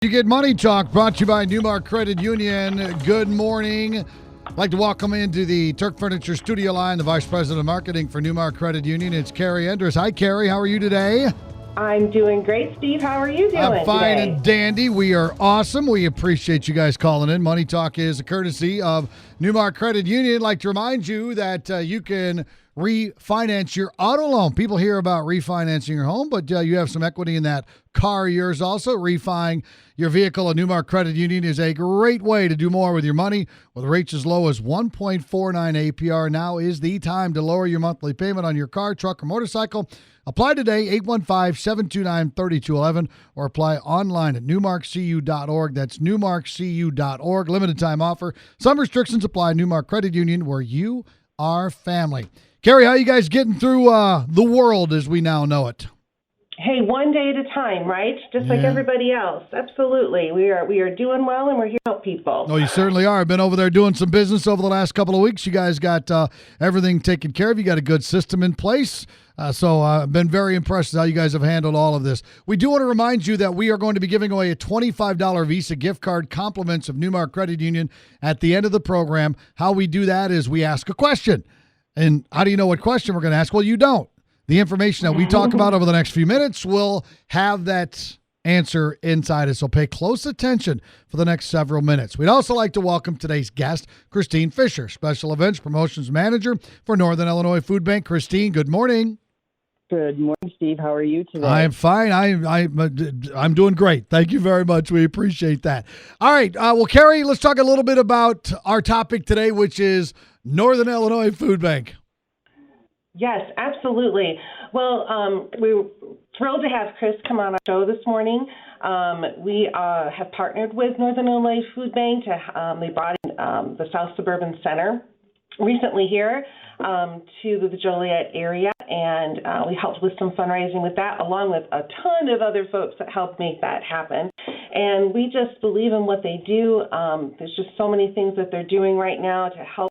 You get Money Talk brought to you by NuMark Credit Union. Good morning. I'd like to welcome into the Turk Furniture studio line the Vice President of Marketing for NuMark Credit Union. It's Kari Endres. Hi, Kari. How are you today? I'm doing great, Steve. How are you doing I'm fine today? and dandy. We are awesome. We appreciate you guys calling in. Money Talk is a courtesy of NuMark Credit Union. I'd like to remind you that you can refinance your auto loan. People hear about refinancing your home, but you have some equity in that car of yours also. Refining your vehicle at NuMark Credit Union is a great way to do more with your money. With rates as low as 1.49 APR, now is the time to lower your monthly payment on your car, truck, or motorcycle. Apply today, 815-729-3211, or apply online at newmarkcu.org. That's newmarkcu.org. Limited time offer. Some restrictions apply. NuMark Credit Union, where you are family. Kari, how you guys getting through the world as we now know it? Hey, one day at a time, right? Just like everybody else. Absolutely. We are doing well, and we're here to help people. Oh, you certainly are. I've been over there doing some business over the last couple of weeks. You guys got everything taken care of. You got a good system in place. So I've been very impressed with how you guys have handled all of this. We do want to remind you that we are going to be giving away a $25 Visa gift card, compliments of NuMark Credit Union, at the end of the program. How we do that is we ask a question. And how do you know what question we're going to ask? Well, you don't. The information that we talk about over the next few minutes will have that answer inside it. So pay close attention for the next several minutes. We'd also like to welcome today's guest, Christine Fisher, Special Events Promotions Manager for Northern Illinois Food Bank. Christine, good morning. Good morning, Steve. How are you today? I'm fine. I'm doing great. Thank you very much. We appreciate that. All right. Well, Kari, let's talk a little bit about our topic today, which is Northern Illinois Food Bank. Yes, absolutely. Well, we're thrilled to have Chris come on our show this morning. We have partnered with Northern Illinois Food Bank. They brought in the South Suburban Center recently here to the Joliet area, and we helped with some fundraising with that, along with a ton of other folks that helped make that happen. And we just believe in what they do. There's just so many things that they're doing right now to help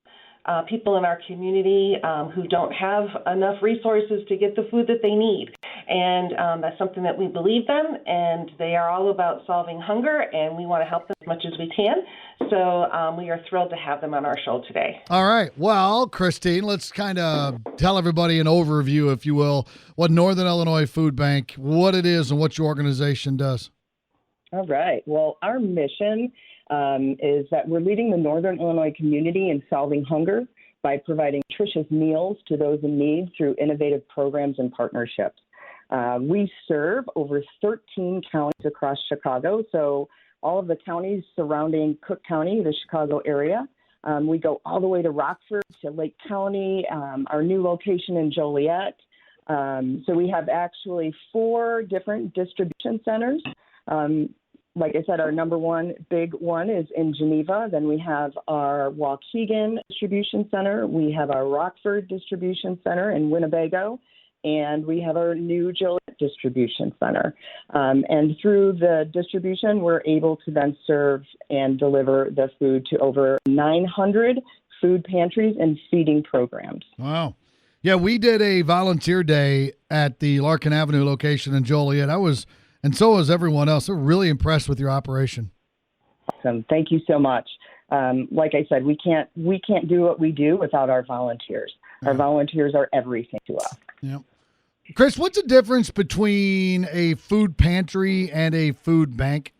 people in our community who don't have enough resources to get the food that they need. And that's something that we believe in, and they are all about solving hunger, and we want to help them as much as we can. So we are thrilled to have them on our show today. All right. Well, Christine, let's kind of tell everybody an overview, if you will, what Northern Illinois Food Bank, what it is and what your organization does. All right. Well, our mission is that we're leading the Northern Illinois community in solving hunger by providing nutritious meals to those in need through innovative programs and partnerships. We serve over 13 counties across Chicago, so all of the counties surrounding Cook County, the Chicago area. We go all the way to Rockford, to Lake County, our new location in Joliet. So we have actually 4 different distribution centers. Like I said, our number one big one is in Geneva. Then we have our Waukegan Distribution Center. We have our Rockford Distribution Center in Winnebago. And we have our new Joliet Distribution Center. And through the distribution, we're able to then serve and deliver the food to over 900 food pantries and feeding programs. Wow. Yeah, we did a volunteer day at the Larkin Avenue location in Joliet. And so was everyone else. We're really impressed with your operation. Awesome. Thank you so much. Like I said, we can't do what we do without our volunteers. Our volunteers are everything to us. Yeah. Chris, what's the difference between a food pantry and a food bank?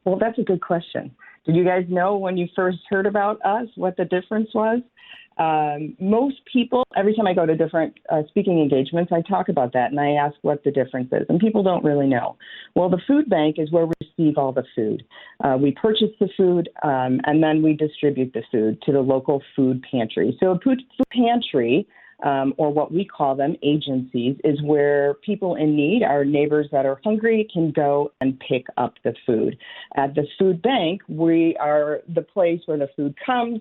Well, that's a good question. Did you guys know when you first heard about us what the difference was? Most people, every time I go to different speaking engagements, I talk about that and I ask what the difference is, and people don't really know. Well, the food bank is where we receive all the food. We purchase the food and then we distribute the food to the local food pantry. So a food pantry, or what we call them, agencies, is where people in need, our neighbors that are hungry, can go and pick up the food. At the food bank, we are the place where the food comes.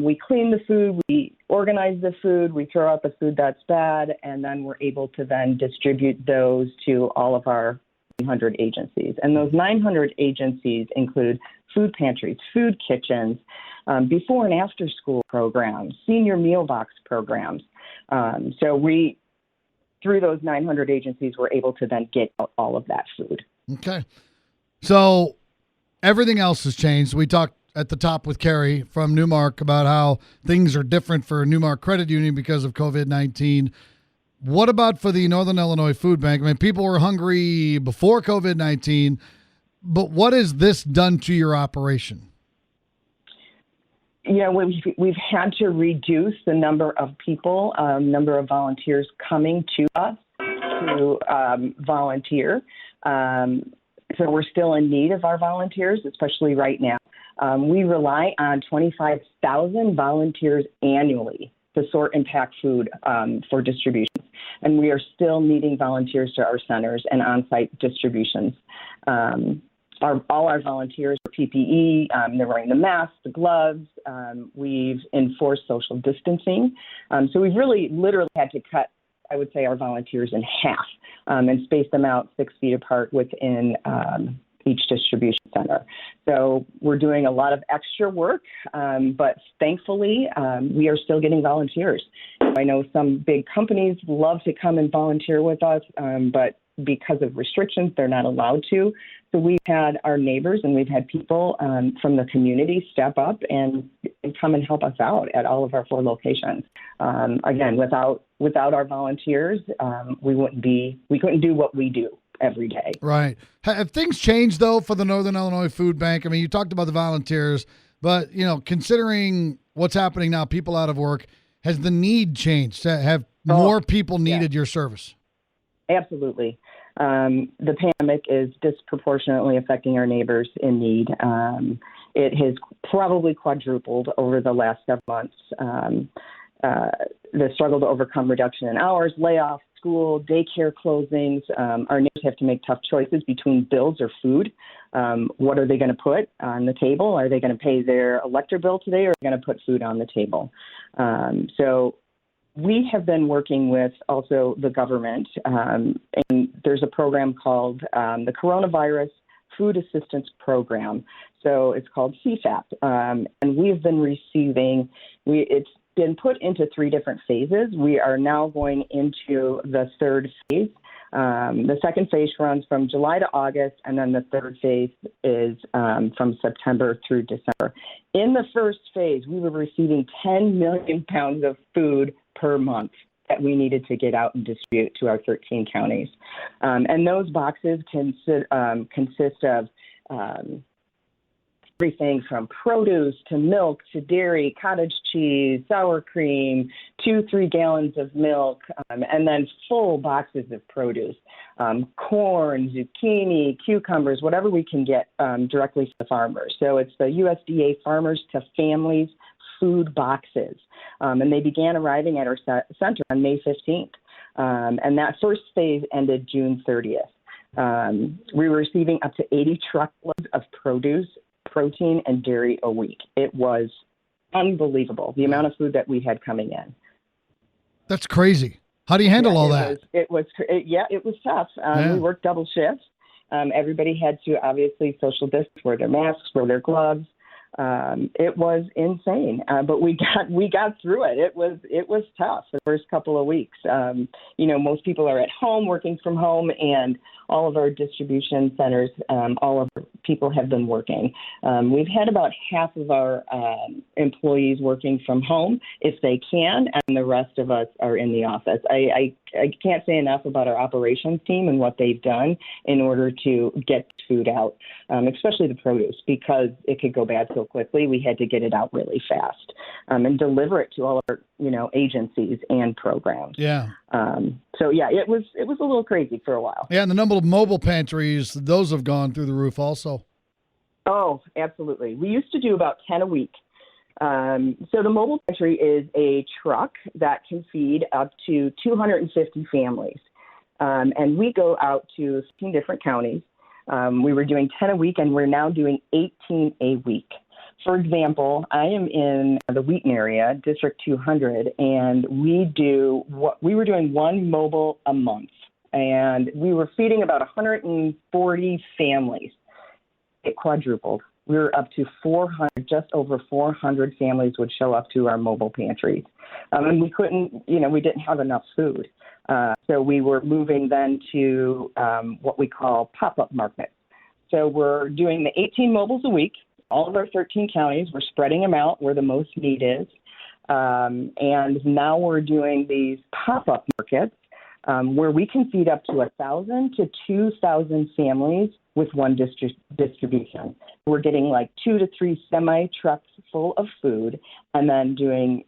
We clean the food, we organize the food, we throw out the food that's bad, and then we're able to then distribute those to all of our 900 agencies. And those 900 agencies include food pantries, food kitchens, before and after school programs, senior meal box programs. So we, through those 900 agencies, we're able to then get out all of that food. Okay. So everything else has changed. We talked at the top with Kari from NuMark about how things are different for NuMark Credit Union because of COVID-19. What about for the Northern Illinois Food Bank? I mean, people were hungry before COVID-19, but what has this done to your operation? You know, we've had to reduce the number of people, number of volunteers coming to us to volunteer. So we're still in need of our volunteers, especially right now. We rely on 25,000 volunteers annually to sort and pack food for distributions. And we are still needing volunteers to our centers and on-site distributions. All our volunteers are PPE. They're wearing the masks, the gloves. We've enforced social distancing. So we've really literally had to cut, I would say, our volunteers in half and space them out 6 feet apart within each distribution center. So we're doing a lot of extra work, but thankfully, we are still getting volunteers. I know some big companies love to come and volunteer with us, but because of restrictions, they're not allowed to. So we've had our neighbors and we've had people from the community step up and come and help us out at all of our 4 locations. Again, without our volunteers, we couldn't do what we do every day. Right. Have things changed, though, for the Northern Illinois Food Bank? I mean, you talked about the volunteers, but, you know, considering what's happening now, people out of work, has the need changed? Have more people needed your service? Absolutely. The pandemic is disproportionately affecting our neighbors in need. It has probably quadrupled over the last several months. The struggle to overcome reduction in hours, layoffs, school, daycare closings. Our neighbors have to make tough choices between bills or food. What are they going to put on the table? Are they going to pay their electric bill today, or are they going to put food on the table? So we have been working with also the government, and there's a program called the Coronavirus Food Assistance Program. So it's called CFAP, and we've been receiving, it's been put into 3 different phases. We are now going into the 3rd phase. The 2nd phase runs from July to August, and then the 3rd phase is from September through December. In the 1st phase, we were receiving 10 million pounds of food per month that we needed to get out and distribute to our 13 counties. And those boxes consist of everything from produce to milk to dairy, cottage cheese, sour cream, 2-3 gallons of milk, and then full boxes of produce, corn, zucchini, cucumbers, whatever we can get directly to the farmers. So it's the USDA Farmers to Families food boxes. And they began arriving at our center on May 15th. And that 1st phase ended June 30th. We were receiving up to 80 truckloads of produce, protein, and dairy a week. It was unbelievable, the amount of food that we had coming in. That's crazy. How do you handle all that? It was tough. We worked double shifts. Everybody had to obviously social distance, wear their masks, wear their gloves. It was insane, but we got through it. It was tough the first couple of weeks. Most people are at home working from home, and all of our distribution centers, all of our people have been working. We've had about half of our employees working from home if they can, and the rest of us are in the office. I can't say enough about our operations team and what they've done in order to get food out, especially the produce, because it could go bad so quickly. We had to get it out really fast and deliver it to all of our, agencies and programs. Yeah. It was a little crazy for a while. Yeah, and the number of mobile pantries, those have gone through the roof also. Oh, absolutely. We used to do about 10 a week. So the mobile pantry is a truck that can feed up to 250 families. And we go out to 15 different counties. We were doing 10 a week, and we're now doing 18 a week. For example, I am in the Wheaton area, District 200, and we were doing 1 mobile a month, and we were feeding about 140 families. It quadrupled. We were up to 400, just over 400 families would show up to our mobile pantries. And we couldn't, we didn't have enough food. So we were moving then to what we call pop-up markets. So we're doing the 18 mobiles a week, all of our 13 counties. We're spreading them out where the most need is. And now we're doing these pop-up markets where we can feed up to 1,000 to 2,000 families with one distribution. We're getting like 2 to 3 semi-trucks full of food and then doing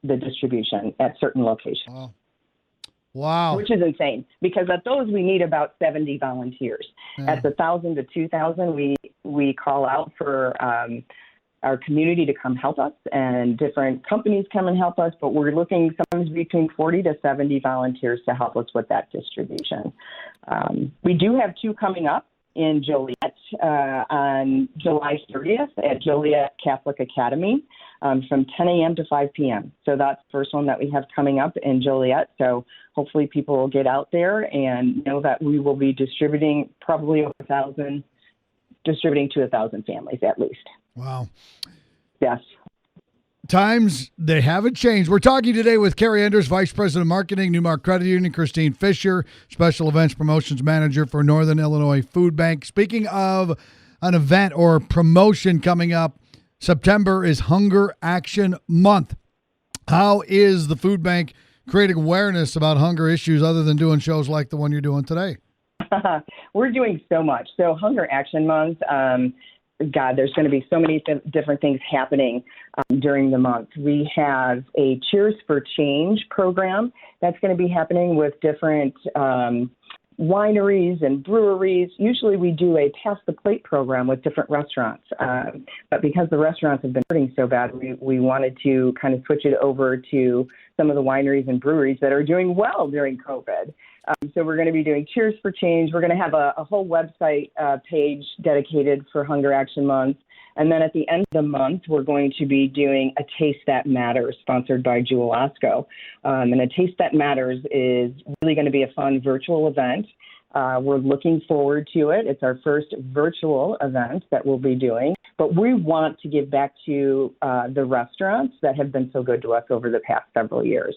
the distribution at certain locations. Wow. Which is insane because at those we need about 70 volunteers. Yeah. At the 1,000 to 2,000, we call out for our community to come help us, and different companies come and help us. But we're looking sometimes between 40 to 70 volunteers to help us with that distribution. We do have 2 coming up in Joliet on July 30th at Joliet Catholic Academy from 10 a.m. to 5 p.m. So that's the first one that we have coming up in Joliet. So hopefully people will get out there and know that we will be distributing probably over 1,000, distributing to 1,000 families at least. Wow. Yes. Times, they haven't changed. We're talking today with Kari Endres, Vice President of Marketing, NuMark Credit Union, Christine Fisher, Special Events Promotions Manager for Northern Illinois Food Bank. Speaking of an event or promotion coming up, September is Hunger Action Month. How is the food bank creating awareness about hunger issues other than doing shows like the one you're doing today? We're doing so much. So Hunger Action Month, God, there's going to be so many different things happening during the month. We have a Cheers for Change program that's going to be happening with different wineries and breweries. Usually we do a pass the plate program with different restaurants. But because the restaurants have been hurting so bad, we wanted to kind of switch it over to some of the wineries and breweries that are doing well during COVID. So we're going to be doing Cheers for Change. We're going to have a whole website page dedicated for Hunger Action Month. And then at the end of the month, we're going to be doing a Taste That Matters, sponsored by Jewel Osco. And a Taste That Matters is really going to be a fun virtual event. We're looking forward to it. It's our first virtual event that we'll be doing. But we want to give back to the restaurants that have been so good to us over the past several years.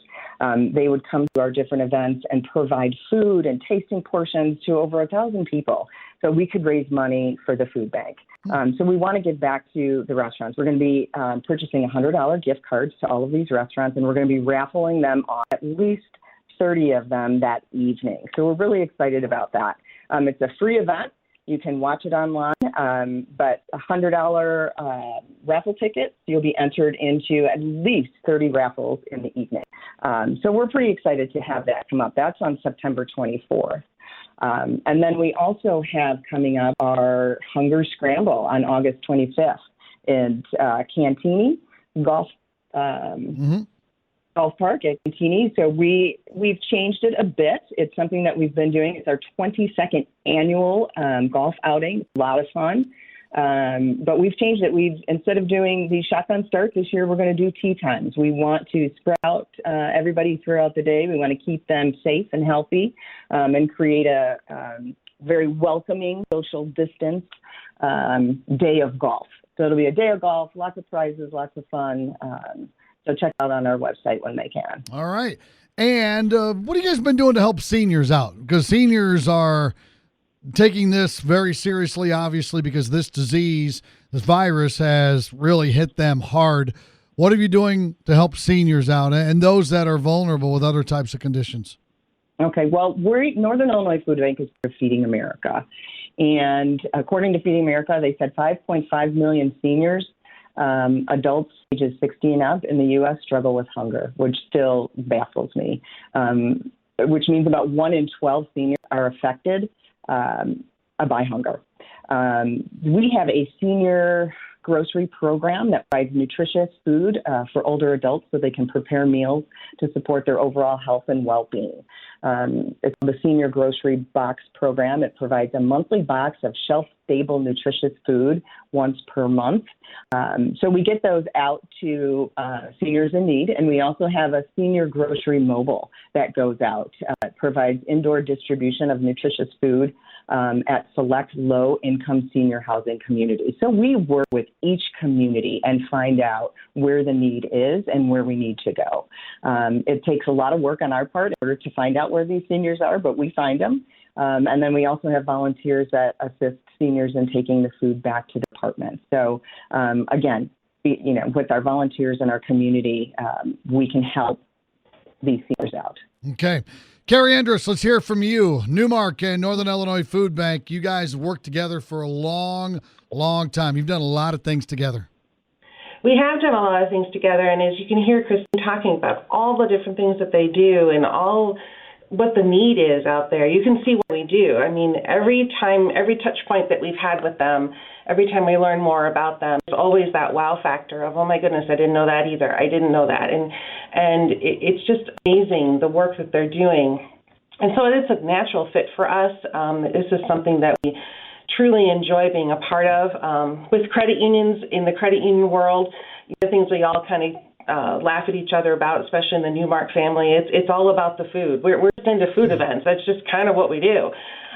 They would come to our different events and provide food and tasting portions to over 1,000 people. So we could raise money for the food bank. So we want to give back to the restaurants. We're going to be purchasing $100 gift cards to all of these restaurants, and we're going to be raffling them off, at least 30 of them that evening. So we're really excited about that. It's a free event. You can watch it online, but $100 raffle tickets, you'll be entered into at least 30 raffles in the evening. So we're pretty excited to have that come up. That's on September 24th. And then we also have coming up our Hunger Scramble on August 25th in Cantini Golf Park at Cantini. So we've changed it a bit. It's something that we've been doing. It's our 22nd annual golf outing. A lot of fun. But we've changed it. Instead of doing the shotgun start this year, we're going to do tea times. We want to spread out everybody throughout the day. We want to keep them safe and healthy and create a very welcoming social distance day of golf. So it'll be a day of golf, lots of prizes, lots of fun. So check out on our website when they can. All right. And what have you guys been doing to help seniors out? Because seniors are taking this very seriously, obviously, because this disease, this virus has really hit them hard. What are you doing to help seniors out and those that are vulnerable with other types of conditions? Okay. Well, Northern Illinois Food Bank is Feeding America. And according to Feeding America, they said 5.5 million seniors, adults ages 60 and up in the U.S. struggle with hunger, which still baffles me, which means about 1 in 12 seniors are affected by hunger. We have a senior grocery program that provides nutritious food for older adults so they can prepare meals to support their overall health and well-being. It's the Senior Grocery Box Program. It provides a monthly box of shelf-stable, nutritious food once per month. So we get those out to seniors in need, and we also have a Senior Grocery Mobile that goes out. It provides indoor distribution of nutritious food at select low-income senior housing communities. So we work with each community and find out where the need is and where we need to go. It takes a lot of work on our part in order to find out where these seniors are, but we find them. And then we also have volunteers that assist seniors in taking the food back to departments. So again, with our volunteers in our community, we can help these seniors out. Okay. Kari, Endres, let's hear from you. NuMark and Northern Illinois Food Bank, you guys worked together for a long, long time. You've done a lot of things together. We have done a lot of things together, and as you can hear Kristen talking about all the different things that they do and all what the need is out there, you can see what we do. I mean, every touch point that we've had with them, every time we learn more about them, there's always that wow factor of, oh my goodness, I didn't know that either. I didn't know that. And it's just amazing the work that they're doing. And so it's a natural fit for us. This is something that we truly enjoy being a part of. With credit unions, in the credit union world, the things we all kind of laugh at each other about, especially in the NuMark family, it's all about the food. We're just into food events. That's just kind of what we do.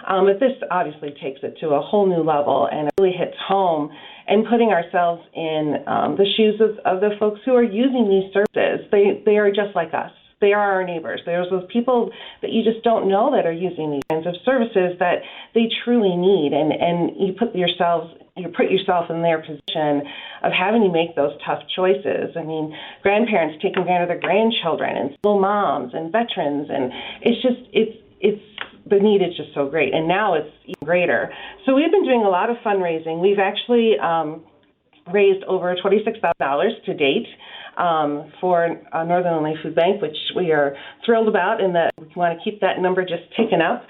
But this obviously takes it to a whole new level, and it really hits home. And putting ourselves in the shoes of the folks who are using these services, they are just like us. They are our neighbors. There's those people that you just don't know that are using these kinds of services that they truly need. And you put yourself in their position of having to make those tough choices. I mean, grandparents taking care of their grandchildren, and single moms, and veterans, and it's the need is just so great. And now it's even greater. So we've been doing a lot of fundraising. We've actually raised over $26,000 to date for Northern Illinois Food Bank, which we are thrilled about, and that we want to keep that number just ticking up.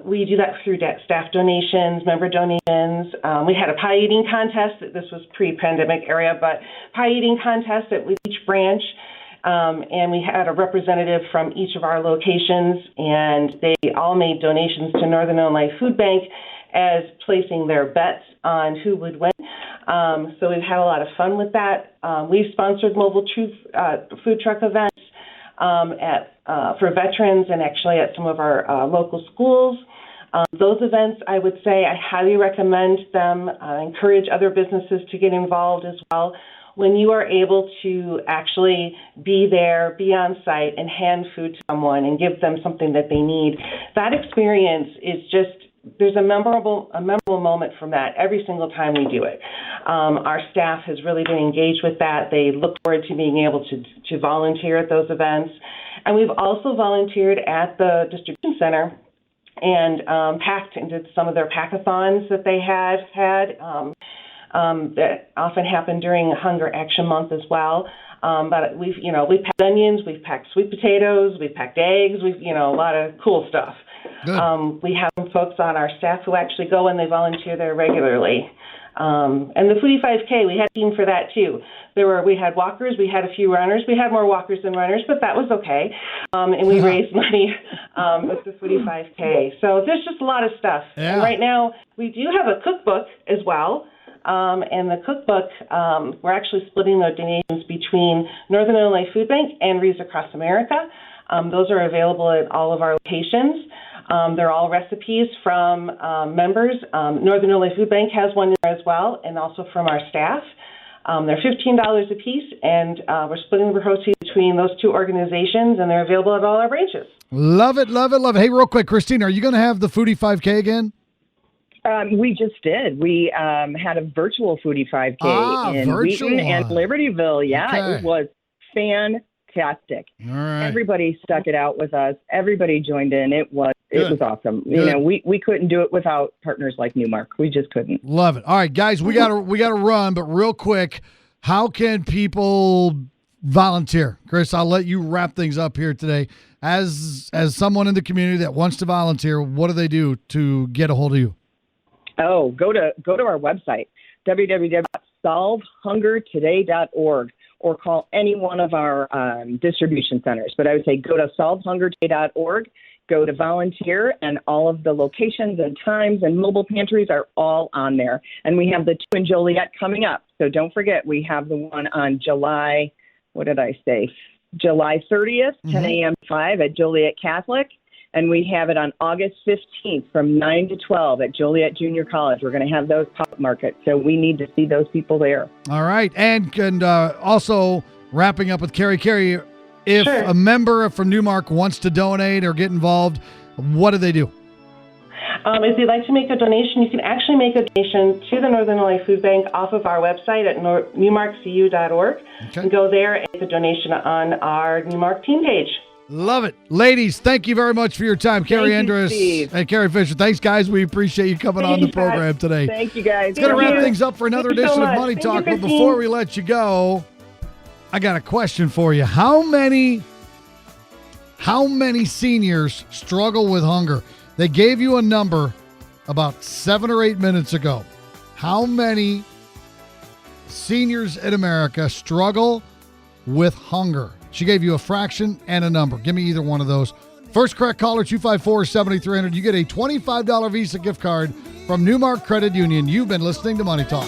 We do that through staff donations, member donations. We had a pie eating contest. This was pre-pandemic era, but pie eating contest at each branch. And we had a representative from each of our locations, and they all made donations to Northern Illinois Food Bank as placing their bets on who would win. So we've had a lot of fun with that. We've sponsored mobile food truck events for veterans and actually at some of our local schools. Those events, I would say, I highly recommend them. I encourage other businesses to get involved as well. When you are able to actually be there, be on site, and hand food to someone and give them something that they need, that experience is just, there's a memorable moment from that every single time we do it. Our staff has really been engaged with that. They look forward to being able to volunteer at those events. And we've also volunteered at the distribution center and packed and did some of their packathons that they had that often happen during Hunger Action Month as well. But we've packed onions, we've packed sweet potatoes, we've packed eggs, a lot of cool stuff. We have some folks on our staff who actually go and they volunteer there regularly. And the Foodie 5K, we had a team for that too. We had walkers, we had a few runners. We had more walkers than runners, but that was okay. And we raised money with the Foodie 5K. So there's just a lot of stuff. Yeah. And right now, we do have a cookbook as well. And the cookbook, we're actually splitting the donations between Northern Illinois Food Bank and Reads Across America. Those are available at all of our locations. They're all recipes from members. Northern Illinois Food Bank has one there as well, and also from our staff. They're $15 a piece, and we're splitting the proceeds between those two organizations, and they're available at all our branches. Love it, love it, love it. Hey, real quick, Christine, are you going to have the Foodie 5K again? We just did. We had a virtual Foodie 5K in Wheaton and Libertyville. Yeah, okay. It was fantastic. All right. Everybody stuck it out with us. Everybody joined in. It was awesome. Good. We couldn't do it without partners like NuMark. We just couldn't. Love it. All right, guys, we gotta run, but real quick, how can people volunteer? Chris, I'll let you wrap things up here today. As someone in the community that wants to volunteer, what do they do to get a hold of you? Oh, go to our website, www.solvehungertoday.org, or call any one of our distribution centers. But I would say go to solvehungertoday.org, go to volunteer, and all of the locations and times and mobile pantries are all on there. And we have the two in Joliet coming up. So don't forget, we have the one on July 30th, 10 a.m. to 5 at Joliet Catholic. And we have it on August 15th from 9 to 12 at Joliet Junior College. We're going to have those pop markets, so we need to see those people there. All right. And also wrapping up with Kari, if a member from NuMark wants to donate or get involved, what do they do? If they'd like to make a donation, you can actually make a donation to the Northern Illinois Food Bank off of our website at NuMarkCU.org. Okay. And go there and make a donation on our NuMark team page. Love it. Ladies, thank you very much for your time. Kari Thank you, Endres Steve. and Kari Fisher. Thanks, guys. We appreciate you coming on the Thanks, guys. program today. Thank you, guys. Going to Thank wrap you. things up for another Thank you so edition of much. Money Thank Talk. you, But Christine. before we let you go, I got a question for you. How many seniors struggle with hunger? They gave you a number about 7 or 8 minutes ago. How many seniors in America struggle with hunger? She gave you a fraction and a number. Give me either one of those. First correct caller, 254-7300. You get a $25 Visa gift card from NuMark Credit Union. You've been listening to Money Talk.